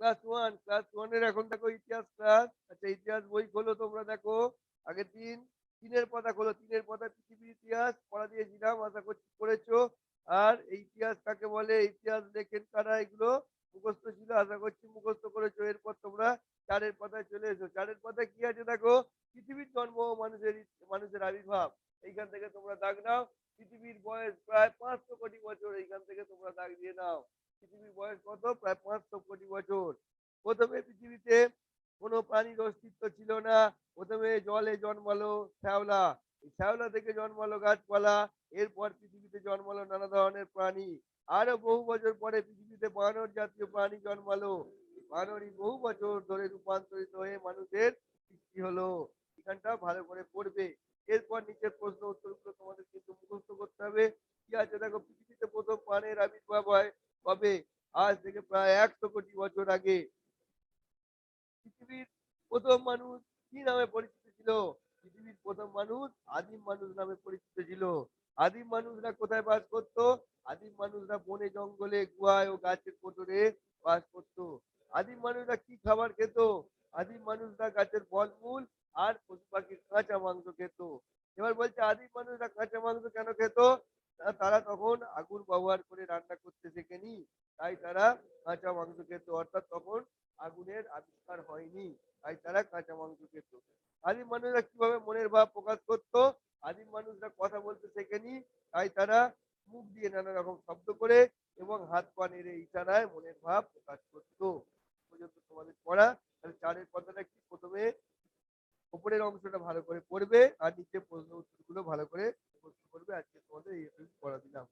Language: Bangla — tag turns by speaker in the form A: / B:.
A: ক্লাস ওয়ানের এখন দেখো ইতিহাস ক্লাস। আচ্ছা, ইতিহাস বই খোলো, তোমরা দেখো আগের দিন তিনের পাতা খোলো, তিনের পাতায় পৃথিবীর ইতিহাস পড়া দিয়েছিলাম, আশা করছি পড়েছো। আর এই ইতিহাস কাকে বলে, ইতিহাস লেখেন কারা, এগুলো মুখস্থ ছিল, আশা করছি মুখস্থ করেছো। এরপর তোমরা চারের পাতায় চলে এসো। চারের পাতায় কি আছে দেখো, পৃথিবীর জন্ম ও মানুষের আবির্ভাব। এইখান থেকে তোমরা দাগ নাও। পৃথিবীর বয়স প্রায় 500 কোটি বছর, এইখান থেকে তোমরা দাগ দিয়ে নাও। পৃথিবীর বয়স কত, প্রায় 500 কোটি বছর। প্রথমে পৃথিবীতে কোনো প্রাণীর অস্তিত্ব ছিল না। প্রথমে জলে জন্মালো শ্যাওলা, এই শ্যাওলা থেকে জন্মালো গাছপালা। এরপর পৃথিবীতে জন্মালো নানা ধরনের প্রাণী। আরো বহু বছর পরে পৃথিবীতে বানর জাতীয় প্রাণী জন্মালো। বানরই বহু বছর ধরে রূপান্তরিত হয়ে মানুষের সৃষ্টি হলো। এখানটা ভালো করে পড়বে। এরপর নিচের প্রশ্ন উত্তরগুলো তোমাদের কিন্তু মুখস্থ করতে হবে। কি আছে দেখো, পৃথিবীতে প্রথম প্রাণের আবির্ভাব হয় কবে? আজ থেকে প্রায় 100 কোটি বছর আগে। পৃথিবীর প্রথম মানুষ কি নামে পরিচিত ছিল? পৃথিবীর প্রথম মানুষ আদিম মানুষ নামে পরিচিত ছিল। আদিম মানুষরা কোথায় বাস করত? আদিম মানুষরা বনে জঙ্গলে গুহায় ও গাছের কোটরে বাস করত। আদিম মানুষরা কি খাবার খেত? আদিম মানুষরা গাছের ফলমূল আর পশু পাখির কাঁচা মাংস খেত। এবার বলছে আদিম মানুষরা কাঁচা মাংস কেন খেত? তারা তখন আগুন ব্যবহার করে রান্না করতে শেখেনি, তাই তারা কাঁচা মাংস খেত। অর্থাৎ তখন আগুনের আবিষ্কার হয়নি, তাই তারা কাঁচা মাংস খেত। আদিম মানুষরা কিভাবে মনের ভাব প্রকাশ করত? আদিম মানুষরা কথা বলতে শেখেনি, তাই তারা মুখ দিয়ে নানা রকম শব্দ করে এবং হাত পা নেড়ে ইশারায় মনের ভাব প্রকাশ করত। পর্যন্ত তোমাদের পড়া। তাহলে চারের কথাটা কি, প্রথমে উপরের অংশটা ভালো করে পড়বে আর নিচে প্রশ্ন উত্তরগুলো ভালো করে মুখস্থ করবে। আজকে তোমাদের এই পড়া দিলাম।